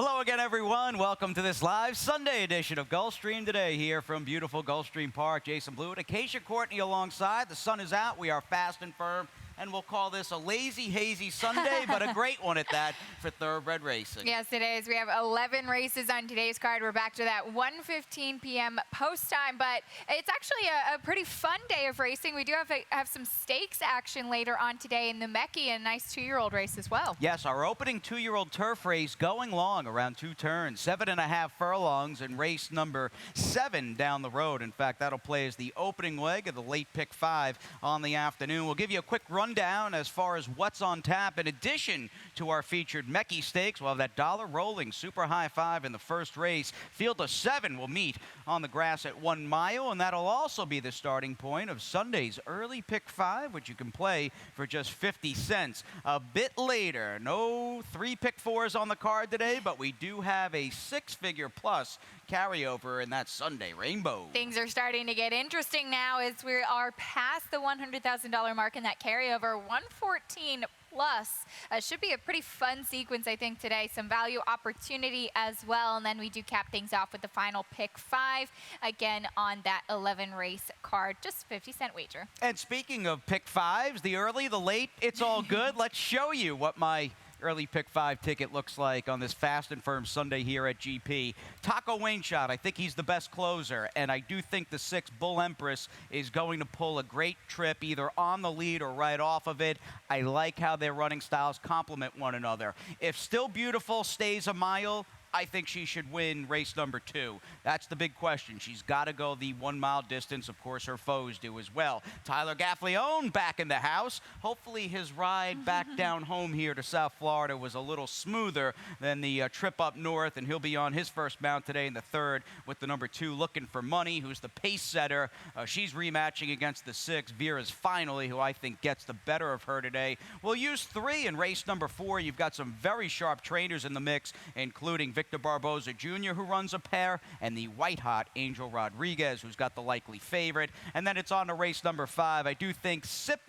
Hello again, everyone. Welcome to this live Sunday edition of Gulfstream today here from beautiful Gulfstream Park. Jason Blewett, Acacia Courtney alongside. The sun is out. We are fast and firm, and we'll call this a lazy, hazy Sunday, but a great one at that for thoroughbred racing. Yes, it is. We have 11 races on today's card. We're back to that 1:15 p.m. post time, but it's actually a pretty fun day of racing. We do have some stakes action later on today in the Mechie, and a nice 2-year-old race as well. Yes, our opening 2-year-old turf race going long around 2 turns, 7.5 furlongs, and race number 7 down the road. In fact, that'll play as the opening leg of the late pick 5 on the afternoon. We'll give you a quick rundown as far as what's on tap. In addition to our featured Mechie Stakes, we'll have that dollar rolling super high 5 in the first race. Field of 7 will meet on the grass at 1 mile, and that'll also be the starting point of Sunday's early pick 5, which you can play for just 50 cents. A bit later, no 3 pick 4s on the card today, but we do have a 6-figure plus carryover in that Sunday Rainbow. Things are starting to get interesting now as we are past the $100,000 mark in that carryover. 114 plus. Should be a pretty fun sequence, I think, today. Some value opportunity as well. And then we do cap things off with the final pick 5, again on that 11 race card. Just 50-cent wager. And speaking of pick 5s, the early, the late, it's all good. Let's show you what my early pick 5 ticket looks like on this fast and firm Sunday here at GP. Taco Wainshot, I think he's the best closer, and I do think the 6 Bull Empress is going to pull a great trip either on the lead or right off of it. I like how their running styles complement one another. If Still Beautiful stays a mile, I think she should win race number 2. That's the big question. She's got to go the 1 mile distance. Of course, her foes do as well. Tyler Gaffleone back in the house. Hopefully his ride back down home here to South Florida was a little smoother than the trip up north, and he'll be on his first mount today in the 3rd with the number 2 Looking for Money, who's the pace setter. She's rematching against the 6 Vera's Finally, who I think gets the better of her today. We'll use 3 in race number 4. You've got some very sharp trainers in the mix, including Victor Barboza Jr., who runs a pair, and the white-hot Angel Rodriguez, who's got the likely favorite. And then it's on to race number 5. I do think Sip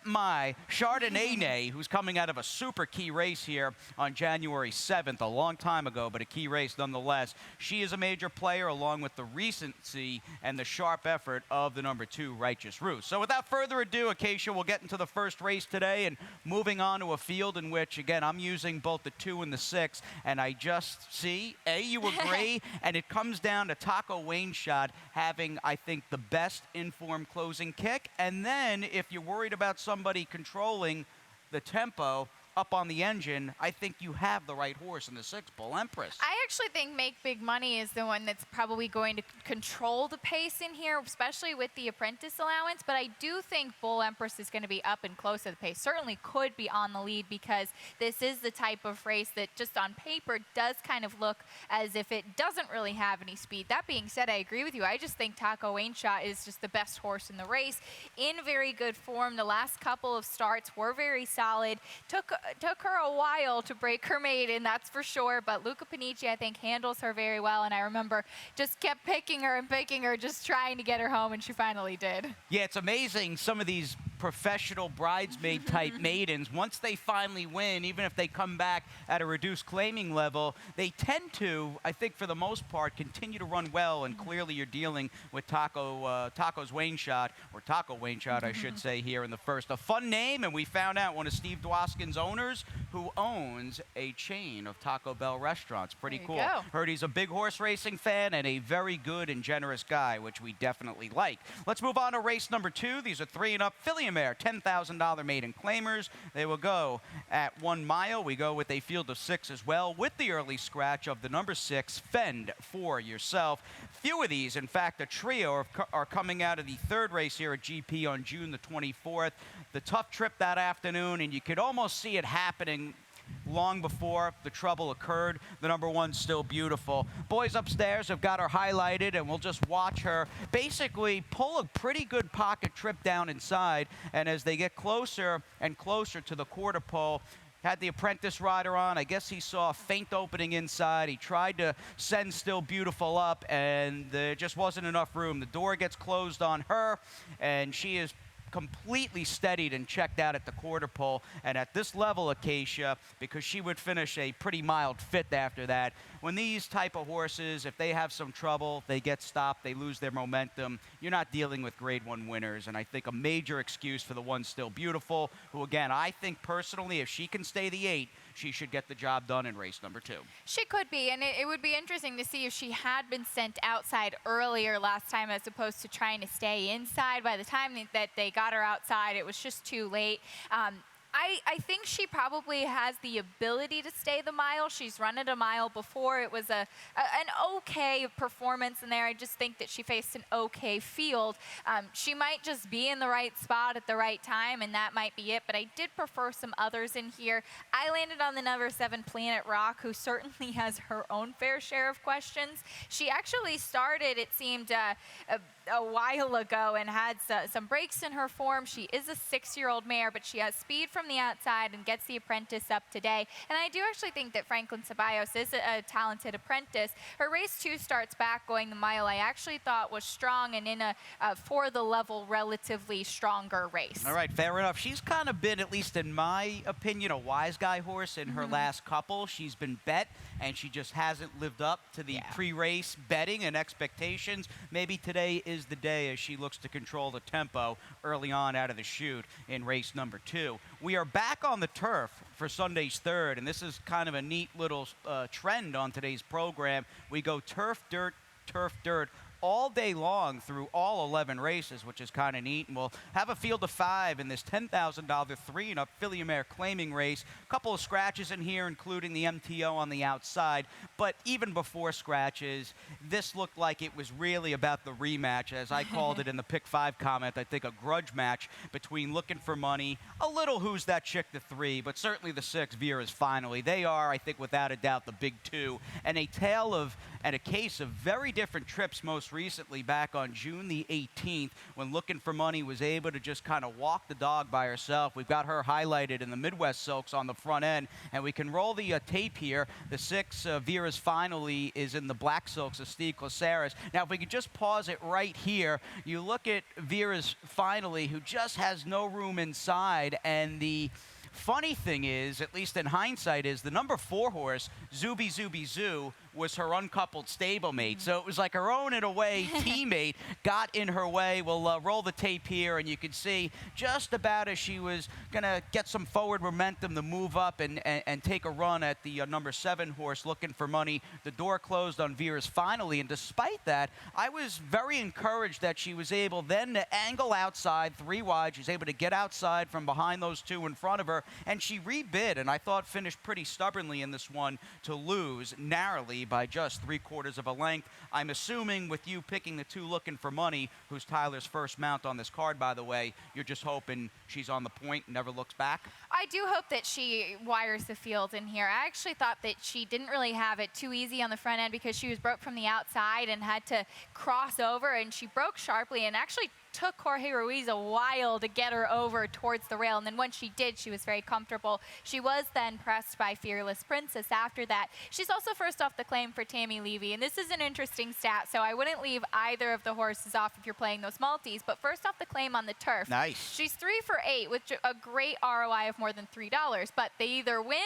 My Chardonnay, who's coming out of a super key race here on January 7th, a long time ago, but a key race nonetheless. She is a major player, along with the recency and the sharp effort of the number 2 Righteous Ruth. So without further ado, Acacia, we'll get into the first race today, and moving on to a field in which, again, I'm using both the 2 and the 6, and I just see, you agree, and it comes down to Taco Wainshot having, I think, the best informed closing kick. And then if you're worried about somebody controlling the tempo up on the engine, I think you have the right horse in the 6 Bull Empress. I actually think Make Big Money is the one that's probably going to control the pace in here, especially with the apprentice allowance. But I do think Bull Empress is going to be up and close to the pace. Certainly could be on the lead, because this is the type of race that just on paper does kind of look as if it doesn't really have any speed. That being said, I agree with you. I just think Taco Wainshot is just the best horse in the race, in very good form. The last couple of starts were very solid. Took her a while to break her maiden, that's for sure, but Luca Panici, I think, handles her very well, and I remember just kept picking her, just trying to get her home, and she finally did. Yeah, it's amazing, some of these professional bridesmaid type maidens, once they finally win, even if they come back at a reduced claiming level, they tend to, I think for the most part, continue to run well, and clearly you're dealing with Taco's Wainshot, or Taco Wainshot, I should say, here in the first. A fun name, and we found out one of Steve Dwoskin's owners who owns a chain of Taco Bell restaurants. Pretty cool. Heard he's a big horse racing fan and a very good and generous guy, which we definitely like. Let's move on to race number 2. These are 3 and up. Filly Mare, $10,000 maiden claimers. They will go at 1 mile. We go with a field of 6 as well, with the early scratch of the number 6, Fend for Yourself. Few of these, in fact, a trio are coming out of the 3rd race here at GP on June the 24th. The tough trip that afternoon, and you could almost see it happening long before the trouble occurred. The number 1, Still Beautiful. Boys upstairs have got her highlighted, and we'll just watch her basically pull a pretty good pocket trip down inside. And as they get closer and closer to the quarter pole, had the apprentice rider on. I guess he saw a faint opening inside. He tried to send Still Beautiful up, and there just wasn't enough room. The door gets closed on her, and she is completely steadied and checked out at the quarter pole. And at this level, Acacia, because she would finish a pretty mild fifth after that, when these type of horses, if they have some trouble, they get stopped, they lose their momentum, you're not dealing with Grade 1 winners. And I think a major excuse for the one Still Beautiful, who again, I think personally, if she can stay the 8, she should get the job done in race number 2. She could be, and it would be interesting to see if she had been sent outside earlier last time as opposed to trying to stay inside. By the time that they got her outside, it was just too late. I think she probably has the ability to stay the mile. She's run it a mile before. It was an okay performance in there. I just think that she faced an okay field. She might just be in the right spot at the right time, and that might be it. But I did prefer some others in here. I landed on the number 7, Planet Rock, who certainly has her own fair share of questions. She actually started, it seemed, a while ago and had some breaks in her form. She is a 6-year-old mare, but she has speed from the outside and gets the apprentice up today. And I do actually think that Franklin Ceballos is a talented apprentice. Her race 2 starts back going the mile I actually thought was strong and in a for the level relatively stronger race. All right, fair enough. She's kind of been, at least in my opinion, a wise guy horse in her last couple. She's been bet, and she just hasn't lived up to the pre-race betting and expectations. Maybe today is the day as she looks to control the tempo early on out of the chute in race number 2. We are back on the turf for Sunday's 3rd, and this is kind of a neat little trend on today's program. We go turf, dirt, all day long through all 11 races, which is kind of neat. And we'll have a field of 5 in this $10,000 3-and-up filly mare claiming race. A couple of scratches in here, including the MTO on the outside. But even before scratches, this looked like it was really about the rematch, as I called it in the Pick 5 comment. I think a grudge match between Looking for Money, a little Who's That Chick, the 3, but certainly the 6, Vera's Finally. They are, I think, without a doubt, the big 2. And a tale of, and a case of very different trips most recently back on June the 18th when Looking for Money was able to just kind of walk the dog by herself. We've got her highlighted in the Midwest Silks on the front end, and we can roll the tape here. The 6, Vera's Finally, is in the Black Silks of Steve Caceres. Now, if we could just pause it right here, you look at Vera's Finally, who just has no room inside, and the funny thing is, at least in hindsight, is the number 4 horse, Zuby Zoo, was her uncoupled stablemate. So it was like her own, in a way, teammate got in her way. We'll roll the tape here, and you can see just about as she was going to get some forward momentum to move up and take a run at the number 7 horse, Looking for Money. The door closed on Vera's Finally, and despite that, I was very encouraged that she was able then to angle outside 3 wide. She was able to get outside from behind those 2 in front of her, and she rebid, and I thought finished pretty stubbornly in this one to lose narrowly by just 3/4 of a length. I'm assuming with you picking the 2 Looking for Money, who's Tyler's first mount on this card, by the way, you're just hoping she's on the point and never looks back? I do hope that she wires the field in here. I actually thought that she didn't really have it too easy on the front end because she was broke from the outside and had to cross over, and she broke sharply and actually took Jorge Ruiz a while to get her over towards the rail, and then once she did, she was very comfortable. She was then pressed by Fearless Princess after that. She's also first off the claim for Tammy Levy, and this is an interesting stat, so I wouldn't leave either of the horses off if you're playing those multis, but first off the claim on the turf. Nice. She's 3 for 8 with a great ROI of more than $3, but they either win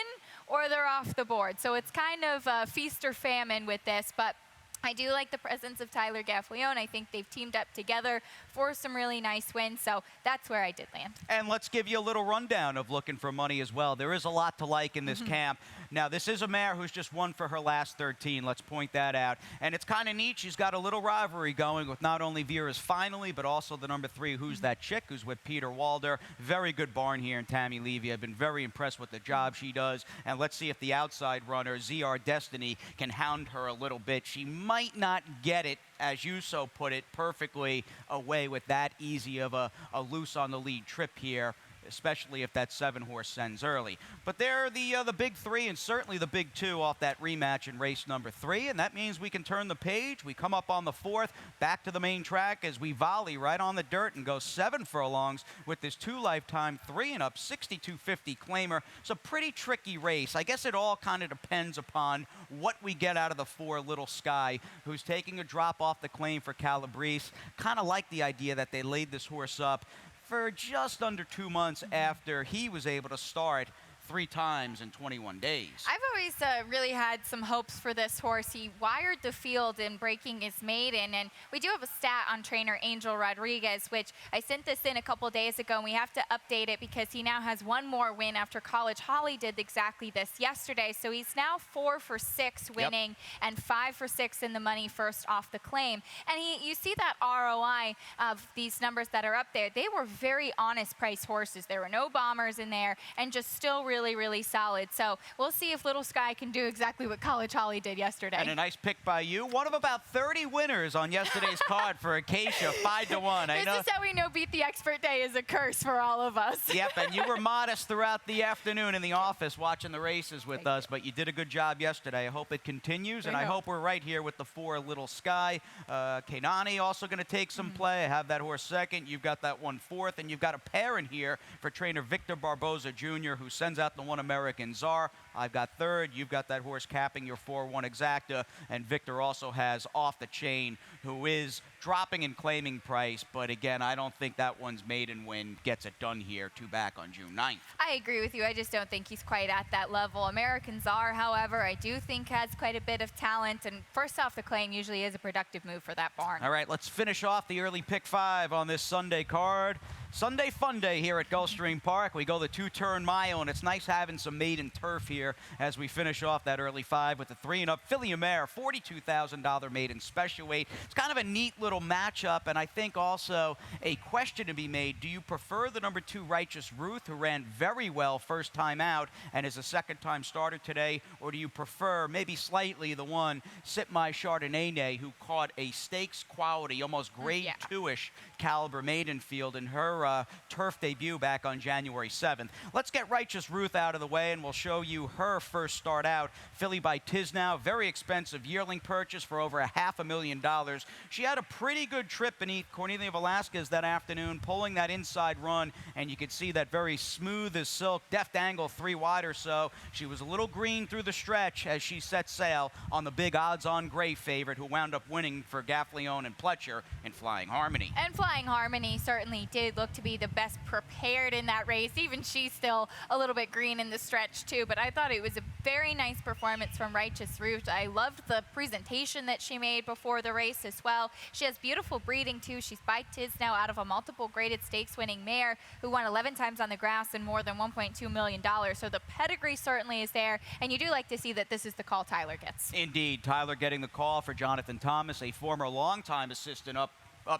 or they're off the board, so it's kind of feast or famine with this, but I do like the presence of Tyler Gaffleone. I think they've teamed up together for some really nice wins, so that's where I did land. And let's give you a little rundown of Looking for Money as well. There is a lot to like in this camp. Now, this is a mare who's just won for her last 13. Let's point that out. And it's kind of neat. She's got a little rivalry going with not only Vera's Finally, but also the number 3, Who's That Chick, who's with Peter Walder. Very good barn here in Tammy Levy. I've been very impressed with the job she does. And let's see if the outside runner, ZR Destiny, can hound her a little bit. She might not get it, as you so put it, perfectly away with that easy of a loose on the lead trip here, especially if that 7 horse sends early. But they're the big 3 and certainly the big 2 off that rematch in race number 3, and that means we can turn the page. We come up on the 4th, back to the main track as we volley right on the dirt and go 7 furlongs with this 2 lifetime 3-and-up 6250 claimer. It's a pretty tricky race. I guess it all kind of depends upon what we get out of the 4 Little Sky, who's taking a drop off the claim for Calabrese. Kind of like the idea that they laid this horse up for just under 2 months after he was able to start 3 times in 21 days. I've always really had some hopes for this horse. He wired the field in breaking his maiden, and we do have a stat on trainer Angel Rodriguez, which I sent this in a couple days ago, and we have to update it because he now has one more win after College Holly did exactly this yesterday. So he's now 4 for 6 winning and 5 for 6 in the money first off the claim. And you see that ROI of these numbers that are up there. They were very honest price horses. There were no bombers in there, and just still really, really solid. So we'll see if Little Sky can do exactly what College Holly did yesterday. And a nice pick by you. One of about 30 winners on yesterday's card for Acacia, 5-1. This is how we know Beat the Expert Day is a curse for all of us. Yep, and you were modest throughout the afternoon in the office watching the races with us, but you did a good job yesterday. I hope it continues, and I hope we're right here with the 4 Little Sky. Kanani also going to take some play. I have that horse second. You've got that one fourth, and you've got a pair in here for trainer Victor Barboza Jr., who sends out the 1 American Czar. I've got third. You've got that horse capping your 4-1 exacta, and Victor also has Off the Chain, who is dropping and claiming price, but again, I don't think that one's maiden win gets it done here. 2 back on June 9th. I agree with you. I just don't think he's quite at that level. American Czar, however, I do think has quite a bit of talent, and first off the claim usually is a productive move for that barn. All right, let's finish off the early pick 5 on this Sunday card. Sunday fun day here at Gulfstream Park. We go the 2-turn mile, and it's nice having some maiden turf here as we finish off that early 5 with the 3-and-up Filly Mare, $42,000 maiden special weight. It's kind of a neat little matchup, and I think also a question to be made. Do you prefer the number 2 Righteous Ruth, who ran very well first time out and is a second-time starter today, or do you prefer maybe slightly the 1 Sip My Chardonnay, who caught a stakes quality, almost grade 2-ish caliber maiden field in her turf debut back on January 7th. Let's get Righteous Ruth out of the way, and we'll show you her first start out. Filly by Tisnow, very expensive yearling purchase for over $500,000. She had a pretty good trip beneath Cornelia Velasquez that afternoon, pulling that inside run, and you could see that very smooth as silk, deft angle 3 wide or so. She was a little green through the stretch as she set sail on the big odds-on gray favorite, who wound up winning for Gaffleone and Pletcher in Flying Harmony. And Flying Harmony certainly did look to be the best prepared in that race. Even she's still a little bit green in the stretch too, but I thought it was a very nice performance from Righteous Ruth. I loved the presentation that she made before the race as well. She has beautiful breeding too. She's by Tisnow out of a multiple graded stakes winning mare who won 11 times on the grass and more than $1.2 million. So the pedigree certainly is there, and you do like to see that this is the call Tyler gets. Indeed, Tyler getting the call for Jonathan Thomas, a former longtime assistant up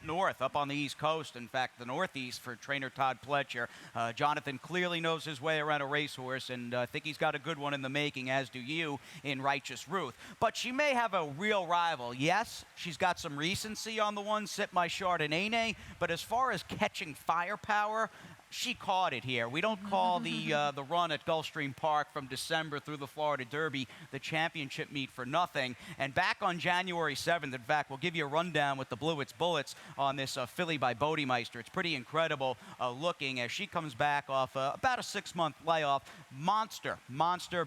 north, up on the East Coast, in fact, the Northeast, for trainer Todd Pletcher. Jonathan clearly knows his way around a racehorse, and I think he's got a good one in the making, as do you, in Righteous Ruth. But she may have a real rival. Yes, she's got some recency on the 1 Sip My Chardonnay, but as far as catching firepower, she caught it here. We don't call the run at Gulfstream Park from December through the Florida Derby the championship meet for nothing. And back on January 7th, in fact, we'll give you a rundown with the Bluets Bullets on this Filly by Bodemeister. It's pretty incredible looking as she comes back off about a 6-month layoff. Monster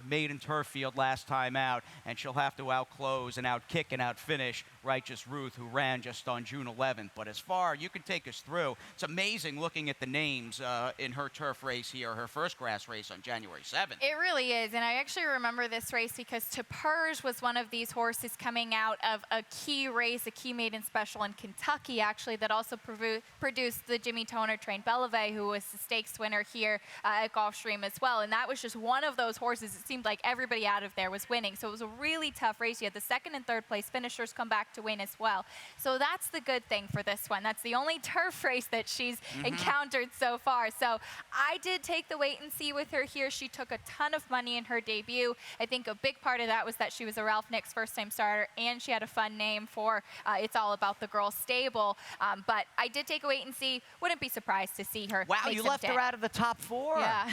maiden turf field last time out, and she'll have to outclose and outkick and outfinish Righteous Ruth, who ran just on June 11th. But as far, you can take us through. It's amazing looking at the names in her turf race here, her first grass race on January 7th. It really is, and I actually remember this race because Tepurge was one of these horses coming out of a key race, a key maiden special in Kentucky, actually, that also produced the Jimmy Toner trained Bellevue, who was the stakes winner here at Gulfstream as well. And that was just one of those horses. It seemed like everybody out of there was winning, so it was a really tough race. You had the 2nd and 3rd place finishers come back to win as well. So that's the good thing for this one. That's the only turf race that she's encountered so far. So I did take the wait and see with her here. She took a ton of money in her debut. I think a big part of that was that she was a Ralph Nix first-time starter, and she had a fun name for It's All About the Girl stable. But I did take a wait and see. Wouldn't be surprised to see her. Wow, you left her out of the top 4. Yeah.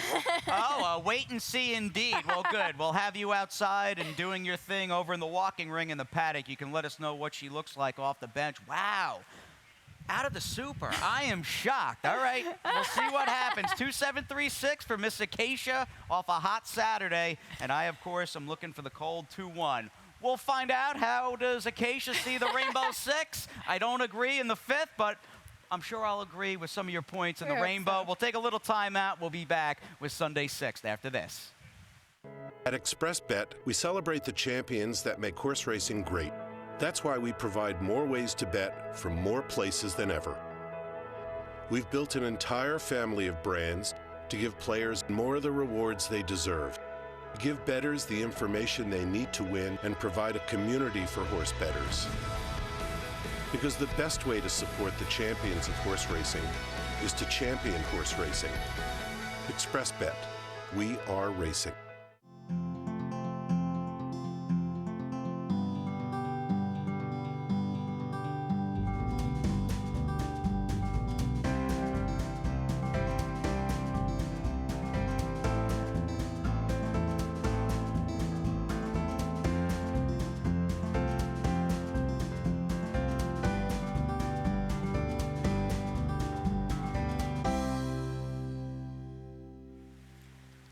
Oh, wait and see indeed. Well, good. We'll have you outside and doing your thing over in the walking ring in the paddock. You can let us know what she looks like off the bench. Wow. Out of the super. I am shocked. All right, we'll see what happens. 2736 for Miss Acacia off a hot Saturday. And I, of course, am looking for the cold 2-1. We'll find out. How does Acacia see the Rainbow 6? I don't agree in the 5th, but I'm sure I'll agree with some of your points in the I hope Rainbow. so. We'll take a little time out. We'll be back with Sunday 6th after this. At ExpressBet, we celebrate the champions that make horse racing great. That's why we provide more ways to bet from more places than ever. We've built an entire family of brands to give players more of the rewards they deserve, give bettors the information they need to win, and provide a community for horse bettors. Because the best way to support the champions of horse racing is to champion horse racing. ExpressBet. We are racing.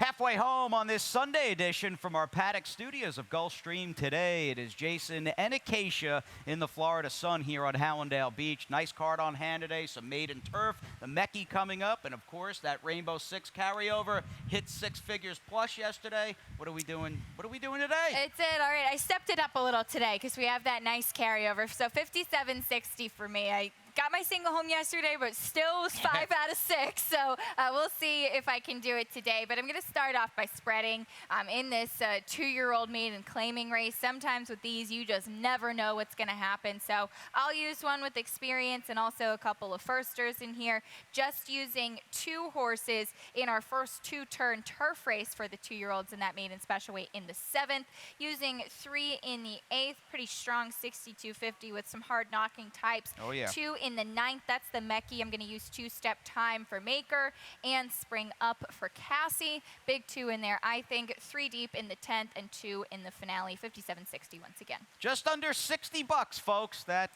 Halfway home on this Sunday edition from our paddock studios of Gulfstream today. It is Jason and Acacia in the Florida sun here on Hallandale Beach. Nice card on hand today, some maiden turf, the Mechie coming up, and of course that Rainbow 6 carryover hit 6 figures plus yesterday. What are we doing? What are we doing today? It did. All right. I stepped it up a little today because we have that nice carryover. So 57.60 for me. I got my single home yesterday, but still was 5 out of 6. So we'll see if I can do it today. But I'm going to start off by spreading in this 2-year-old maiden claiming race. Sometimes with these, you just never know what's going to happen. So I'll use one with experience and also a couple of firsters in here. Just using 2 horses in our first 2-turn turf race for the 2-year-olds in that maiden special weight in the 7th. Using 3 in the 8th. Pretty strong 62.50 with some hard knocking types. Oh, yeah. 2 in the 9th, that's the Mechie. I'm going to use 2-step time for Maker and Spring Up for Cassie. Big 2 in there, I think. 3 deep in the 10th and 2 in the finale. 57.60 once again. Just under 60 bucks, folks. That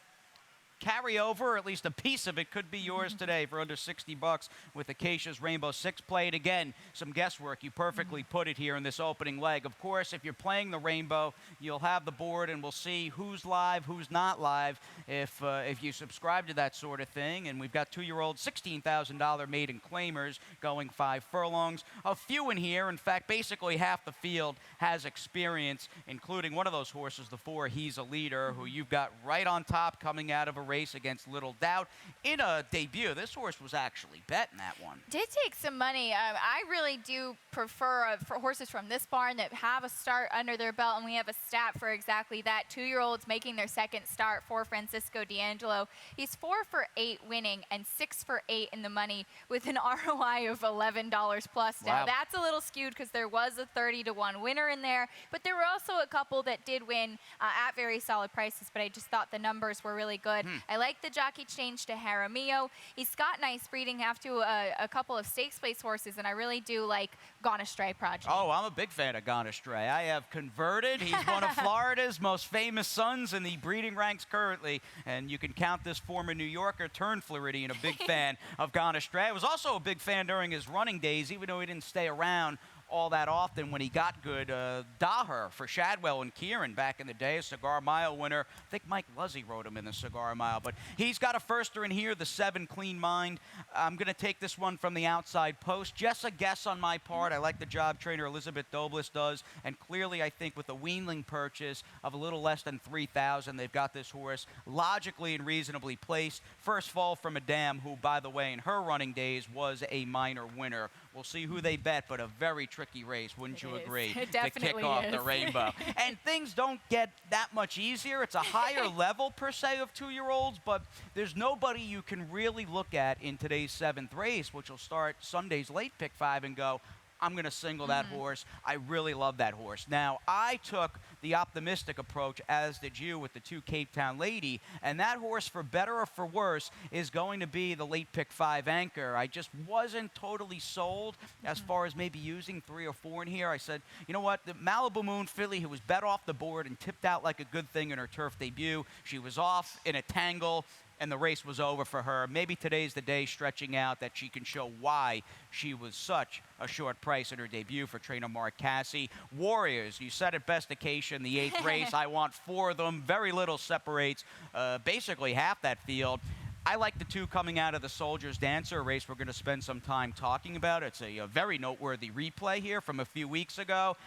carryover, or at least a piece of it, could be yours today for under 60 bucks with Acacia's Rainbow 6 played. Again, some guesswork. You perfectly put it here in this opening leg. Of course, if you're playing the Rainbow, you'll have the board and we'll see who's live, who's not live if you subscribe to that sort of thing. And we've got 2-year-old $16,000 maiden claimers going 5 furlongs. A few in here. In fact, basically half the field has experience, including one of those horses, the 4, He's a Leader, who you've got right on top coming out of a race against Little Doubt. In a debut, this horse was actually betting that one. Did take some money. I really do prefer for horses from this barn that have a start under their belt, and we have a stat for exactly that. 2-year-olds making their second start for Francisco D'Angelo. He's 4 for 8 winning and 6 for 8 in the money with an ROI of $11 plus. Wow. Now, that's a little skewed because there was a 30-to-1 winner in there, but there were also a couple that did win at very solid prices, but I just thought the numbers were really good. I like the jockey change to Jaramillo. He's got nice breeding after a couple of stakes place horses, and I really do like Gone Astray progeny. Oh, I'm a big fan of Gone Astray. I have converted. He's one of Florida's most famous sons in the breeding ranks currently, and you can count this former New Yorker turned Floridian a big fan of Gone Astray. I was also a big fan during his running days, even though he didn't stay around all that often when he got good. Daher for Shadwell and Kieran back in the day, a Cigar Mile winner. I think Mike Luzzy rode him in the Cigar Mile, but he's got a firster in here, the 7, Clean Mind. I'm going to take this one from the outside post. Just a guess on my part. I like the job trainer Elizabeth Douglas does, and clearly I think with the weanling purchase of a little less than $3,000, they've got this horse logically and reasonably placed. First Fall from Madame, who, by the way, in her running days was a minor winner. We'll see who they bet, but a very tricky race, wouldn't you agree, It to kick definitely off is. the Rainbow. And things don't get that much easier. It's a higher level, per se, of 2-year-olds, but there's nobody you can really look at in today's 7th race, which will start Sunday's late pick 5 and go, I'm going to single that horse. I really love that horse. Now, I took the optimistic approach, as did you, with the 2 Cape Town Lady, and that horse, for better or for worse, is going to be the late pick 5 anchor. I just wasn't totally sold as far as maybe using 3 or 4 in here. I said, you know what, the Malibu Moon filly, who was bet off the board and tipped out like a good thing in her turf debut, she was off in a tangle, and the race was over for her. Maybe today's the day, stretching out, that she can show why she was such a short price in her debut for trainer Mark Cassie. Warriors, you said it best, Acacia, in the 8th race. I want 4 of them. Very little separates basically half that field. I like the 2 coming out of the Soldier's Dancer, a race we're going to spend some time talking about. It's a very noteworthy replay here from a few weeks ago.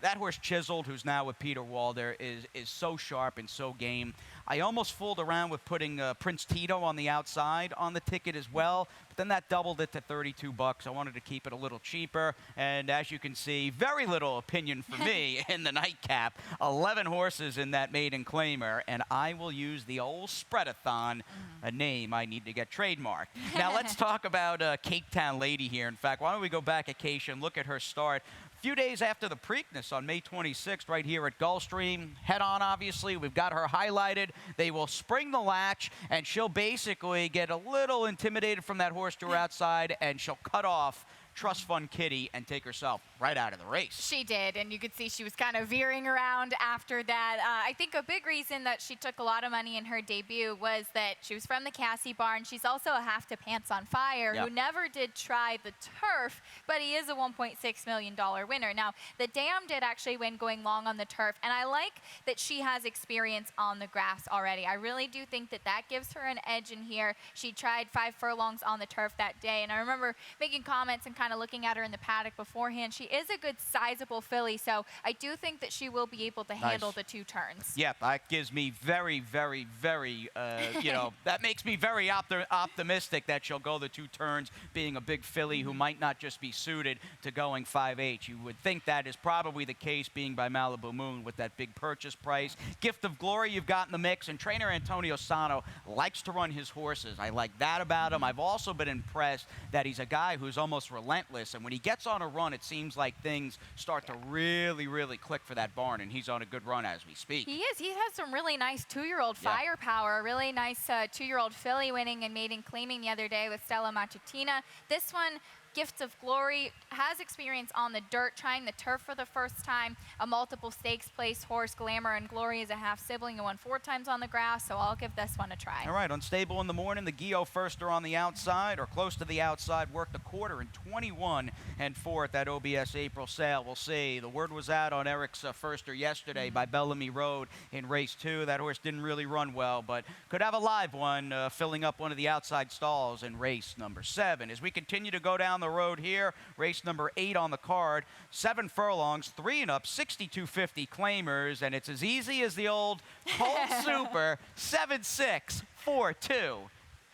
That horse Chiseled, who's now with Peter Walder, is so sharp and so game. I almost fooled around with putting Prince Tito on the outside on the ticket as well, but then that doubled it to $32. I wanted to keep it a little cheaper, and as you can see, very little opinion for me in the nightcap. 11 horses in that maiden claimer, and I will use the old Spreadathon, a name I need to get trademarked. Now let's talk about Cape Town Lady here. In fact, why don't we go back, Acacia, and look at her start. Few days after the Preakness on May 26th right here at Gulfstream. Head on, obviously. We've got her highlighted. They will spring the latch, and she'll basically get a little intimidated from that horse to her outside, and she'll cut off Trust Fund Kitty and take herself right out of the race. She did, and you could see she was kind of veering around after that. I think a big reason that she took a lot of money in her debut was that she was from the Cassie barn. She's also a half to Pants on Fire, who never did try the turf, but he is a $1.6 million winner. Now, the Dam did actually win going long on the turf, and I like that she has experience on the grass already. I really do think that that gives her an edge in here. She tried 5 furlongs on the turf that day, and I remember making comments and kind of looking at her in the paddock beforehand. She is a good sizable filly, so I do think that she will be able to handle the 2 turns. Yep, that gives me very, very, very, that makes me very optimistic that she'll go the 2 turns, being a big filly who might not just be suited to going 5/8. You would think that is probably the case, being by Malibu Moon with that big purchase price. Gift of Glory you've got in the mix, and trainer Antonio Sano likes to run his horses. I like that about him. I've also been impressed that he's a guy who's almost relentless, and when he gets on a run, it seems like things start to really, really click for that barn, and he's on a good run as we speak. He is. He has some really nice 2-year-old firepower. A really nice 2-year-old filly winning and maiden claiming the other day with Stella Matutina. This one, Gift of Glory, has experience on the dirt, trying the turf for the first time. A multiple stakes place horse. Glamour and Glory is a half sibling and won 4 times on the grass, so I'll give this one a try. All right, unstable in the morning. The Gio Firster on the outside, or close to the outside, worked a quarter in 21 and 4 at that OBS April sale. We'll see. The word was out on Eric's Firster yesterday by Bellamy Road in race 2. That horse didn't really run well, but could have a live one filling up one of the outside stalls in race number 7. As we continue to go down the road here, race number 8 on the card, 7 furlongs, 3 and up, 62.50 claimers, and it's as easy as the old Cold Super, 7-6, 4-2.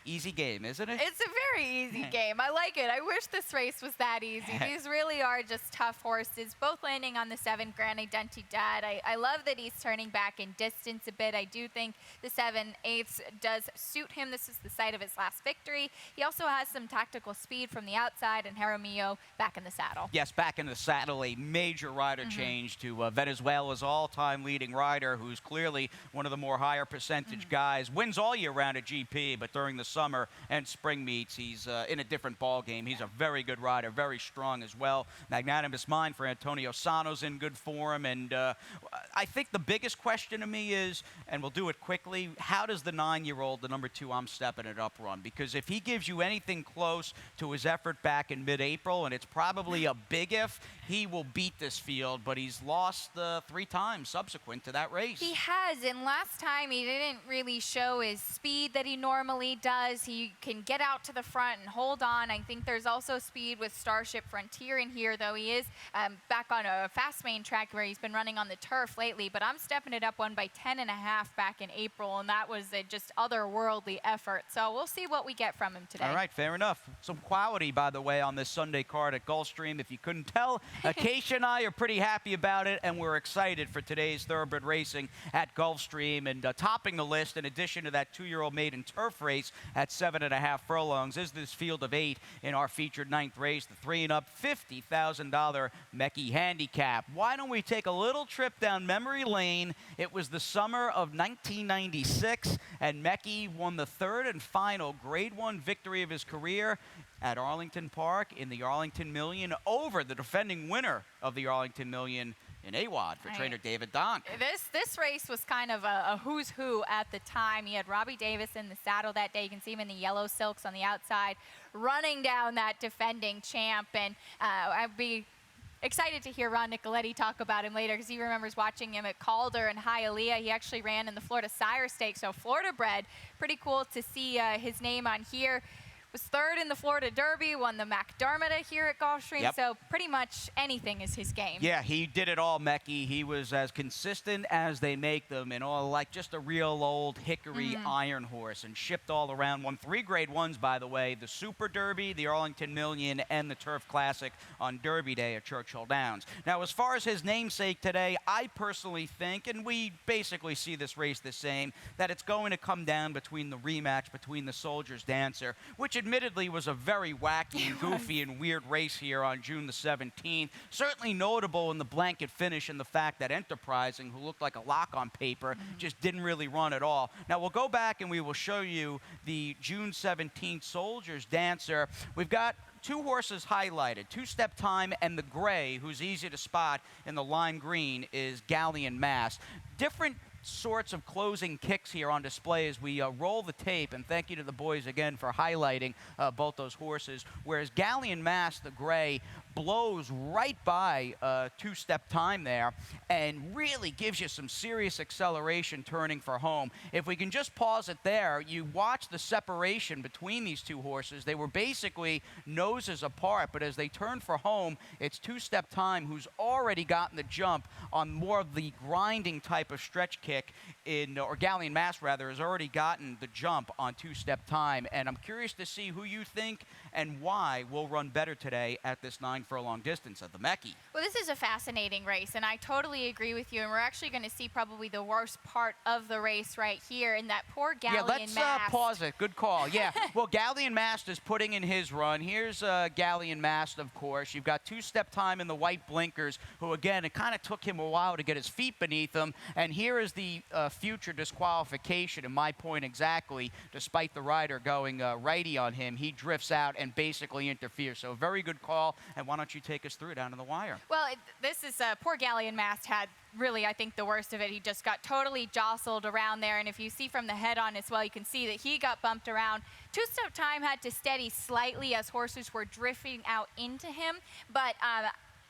Easy game, isn't it? It's a very easy game. I like it. I wish this race was that easy. These really are just tough horses, both landing on the 7 Grand Identidad. I love that he's turning back in distance a bit. I do think the 7/8 does suit him. This is the site of his last victory. He also has some tactical speed from the outside, and Jaramillo back in the saddle. Yes, back in the saddle, a major rider change to Venezuela's all-time leading rider, who's clearly one of the more higher percentage guys. Wins all year round at GP, but during the summer and spring meets, he's in a different ball game. He's a very good rider, very strong as well. Magnanimous Mind for Antonio Sano's in good form, and I think the biggest question to me is, and we'll do it quickly, how does the 9-year-old, the number 2, I'm stepping it up run? Because if he gives you anything close to his effort back in mid-April, and it's probably a big if, he will beat this field, but he's lost 3 times subsequent to that race. He has, and last time he didn't really show his speed that he normally does. He can get out to the front and hold on. I think there's also speed with Starship Frontier in here, though he is back on a fast main track where he's been running on the turf lately, but I'm stepping it up 1 by 10.5 back in April, and that was a just otherworldly effort. So we'll see what we get from him today. All right, fair enough. Some quality, by the way, on this Sunday card at Gulfstream. If you couldn't tell, Acacia and I are pretty happy about it, and we're excited for today's thoroughbred racing at Gulfstream. And topping the list, in addition to that 2-year-old maiden turf race at 7.5 furlongs, is this field of 8 in our featured 9th race, the 3 and up $50,000 Mechie Handicap. Why don't we take a little trip down memory lane? It was the summer of 1996, and Mechie won the 3rd and final Grade 1 victory of his career at Arlington Park in the Arlington Million over the defending winner of the Arlington Million in AWOD for trainer David Donk. This race was kind of a who's who at the time. He had Robbie Davis in the saddle that day. You can see him in the yellow silks on the outside, running down that defending champ. And I'd be Excited to hear Ron Nicoletti talk about him later because he remembers watching him at Calder and Hialeah. He actually ran in the Florida Sire Stakes, so Florida bred. Pretty cool to see his name on here. Was third in the Florida Derby, won the McDermott here at Gulfstream, Yep. so pretty much anything is his game. Yeah, he did it all, Mecky. He was as consistent as they make them and all like just a real old hickory iron horse and shipped all around. Won 3 Grade 1s, by the way, the Super Derby, the Arlington Million, and the Turf Classic on Derby Day at Churchill Downs. Now, as far as his namesake today, I personally think, and we basically see this race the same, that it's going to come down between the rematch between the Soldier's Dancer, which admittedly was a very wacky and goofy and weird race here on June the 17th. Certainly notable in the blanket finish and the fact that Enterprising, who looked like a lock on paper, just didn't really run at all. Now we'll go back and we will show you the June 17th Soldier's Dancer. We've got 2 horses highlighted, Two Step Time and the gray, who's easy to spot in the lime green, is Galleon Mass. Different sorts of closing kicks here on display as we roll the tape, and thank you to the boys again for highlighting both those horses, whereas Galleon Mass, the gray, blows right by Two Step Time there and really gives you some serious acceleration turning for home. If we can just pause it there, you watch the separation between these 2 horses. They were basically noses apart, but as they turn for home, it's Two Step Time who's already gotten the jump on more of the grinding type of stretch kick or Galleon Mass rather, has already gotten the jump on Two Step Time, and I'm curious to see who you think and why will run better today at this 9 furlong distance at the Mecky. Well, this is a fascinating race, and I totally agree with you, and we're actually going to see probably the worst part of the race right here in that poor Galleon Mass. Yeah, let's pause it. Good call. Yeah, well, Galleon Mass is putting in his run. Here's Galleon Mass, of course. You've got Two Step Time in the white blinkers, who, again, it kind of took him a while to get his feet beneath him, and here is the future disqualification, in my point exactly, despite the rider going righty on him. He drifts out and basically interferes. So very good call, and why don't you take us through down to the wire? Well, this is poor Galleon Mass had really, I think, the worst of it. He just got totally jostled around there, and if you see from the head on as well, you can see that he got bumped around. Two Step Time had to steady slightly as horses were drifting out into him, but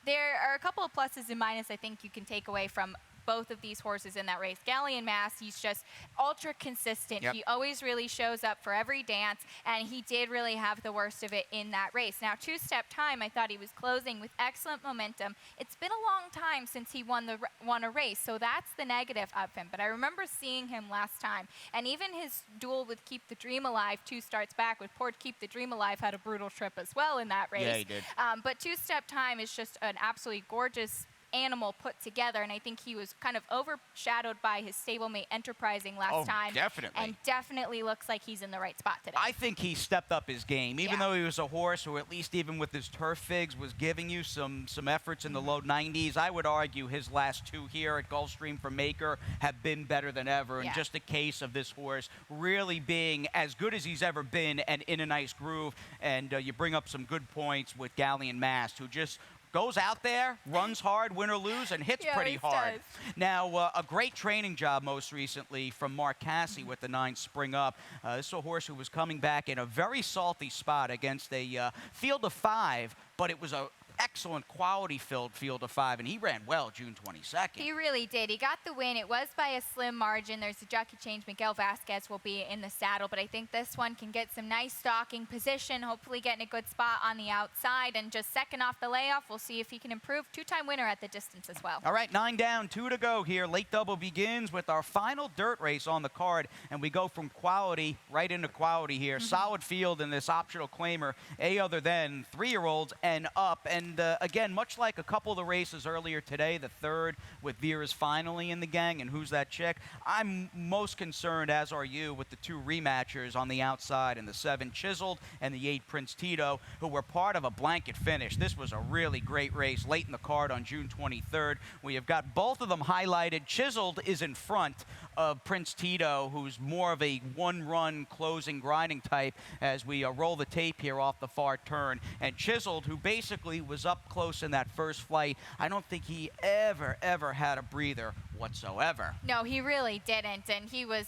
there are a couple of pluses and minuses I think you can take away from both of these horses in that race. Galleon Mass, he's just ultra consistent. Yep. He always really shows up for every dance, and he did really have the worst of it in that race. Now, Two Step Time, I thought he was closing with excellent momentum. It's been a long time since he won a race, so that's the negative of him. But I remember seeing him last time, and even his duel with Keep the Dream Alive 2 starts back with poor Keep the Dream Alive had a brutal trip as well in that race. Yeah, he did. But Two Step Time is just an absolutely gorgeous animal put together, and I think he was kind of overshadowed by his stablemate Enterprising last time. Definitely. And definitely looks like he's in the right spot today. I think he stepped up his game, even though he was a horse who, at least even with his turf figs, was giving you some efforts in the low 90s. I would argue his last 2 here at Gulfstream for Maker have been better than ever, and just a case of this horse really being as good as he's ever been and in a nice groove. And you bring up some good points with Galleon Mass, who just goes out there, runs hard, win or lose, and hits pretty hard. Does. Now, a great training job most recently from Mark Cassie with the 9 Spring Up. This is a horse who was coming back in a very salty spot against a field of 5, but it was a excellent quality-filled field of 5, and he ran well June 22nd. He really did. He got the win. It was by a slim margin. There's a jockey change. Miguel Vasquez will be in the saddle, but I think this one can get some nice stalking position, hopefully getting a good spot on the outside, and just second off the layoff, we'll see if he can improve. 2-time winner at the distance as well. All right, 9 down, 2 to go here. Late double begins with our final dirt race on the card, and we go from quality right into quality here. Solid field in this optional claimer, other than 3-year-olds and up. And again, much like a couple of the races earlier today, the 3rd with Vera's finally in the gang, and who's that chick? I'm most concerned, as are you, with the 2 rematchers on the outside, and the 7 Chiseled and the 8 Prince Tito, who were part of a blanket finish. This was a really great race late in the card on June 23rd. We have got both of them highlighted. Chiseled is in front of Prince Tito, who's more of a one-run closing grinding type, as we roll the tape here off the far turn. And Chiseled, who basically was up close in that first flight, I don't think he ever had a breather whatsoever. No, he really didn't, and he was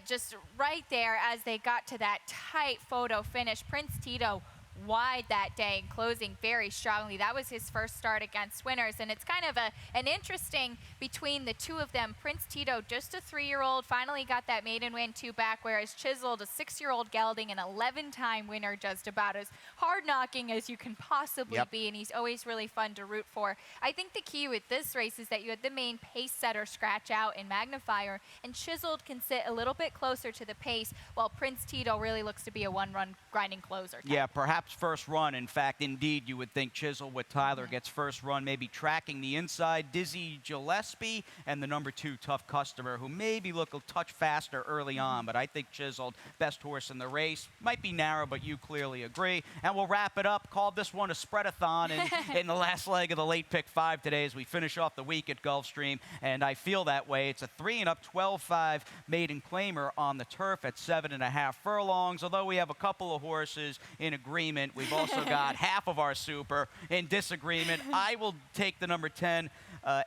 just right there as they got to that tight photo finish. Prince Tito wide that day and closing very strongly. That was his first start against winners, and it's kind of an interesting between the two of them. Prince Tito, just a 3-year-old, finally got that maiden win 2 back, whereas Chiseled, a 6-year-old gelding, an 11-time winner, just about as hard-knocking as you can possibly be, and he's always really fun to root for. I think the key with this race is that you had the main pace setter scratch out in Magnifier, and Chiseled can sit a little bit closer to the pace, while Prince Tito really looks to be a one-run grinding closer type. Yeah, perhaps first run. In fact, indeed, you would think Chisel with Tyler gets first run, maybe tracking the inside. Dizzy Gillespie and the number 2 Tough Customer, who maybe look a touch faster early on, but I think Chiseled, best horse in the race. Might be narrow, but you clearly agree. And we'll wrap it up. Called this one a spreadathon in the last leg of the late pick 5 today as we finish off the week at Gulfstream, and I feel that way. It's a 3-and-up 12-5 maiden claimer on the turf at 7.5 furlongs. Although we have a couple of horses in agreement, we've also got half of our super in disagreement. I will take the number 10,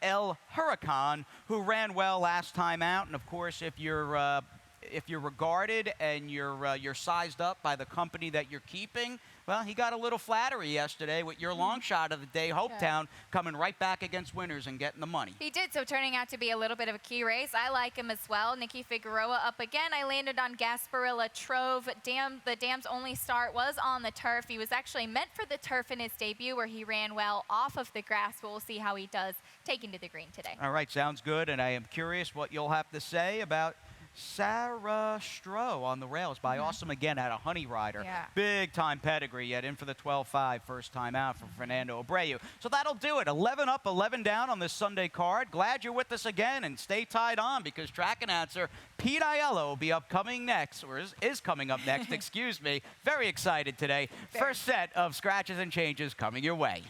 El Huracan, who ran well last time out, and of course, if you're regarded and you're sized up by the company that you're keeping, well, he got a little flattery yesterday with your long shot of the day, Hopetown, coming right back against winners and getting the money. He did, so turning out to be a little bit of a key race. I like him as well. Nicky Figueroa up again. I landed on Gasparilla Trove. The Dam's only start was on the turf. He was actually meant for the turf in his debut where he ran well off of the grass, but we'll see how he does taking to the green today. All right, sounds good, and I am curious what you'll have to say about Sarah Stroh on the rails by Awesome Again at a Honey Rider. Big time pedigree, yet in for the 12-5 first time out for Fernando Abreu. So that'll do it. 11 up, 11 down on this Sunday card. Glad you're with us again, and stay tied on because track announcer Pete Aiello will be upcoming next, or is coming up next, excuse me. Very excited today. First set of scratches and changes coming your way.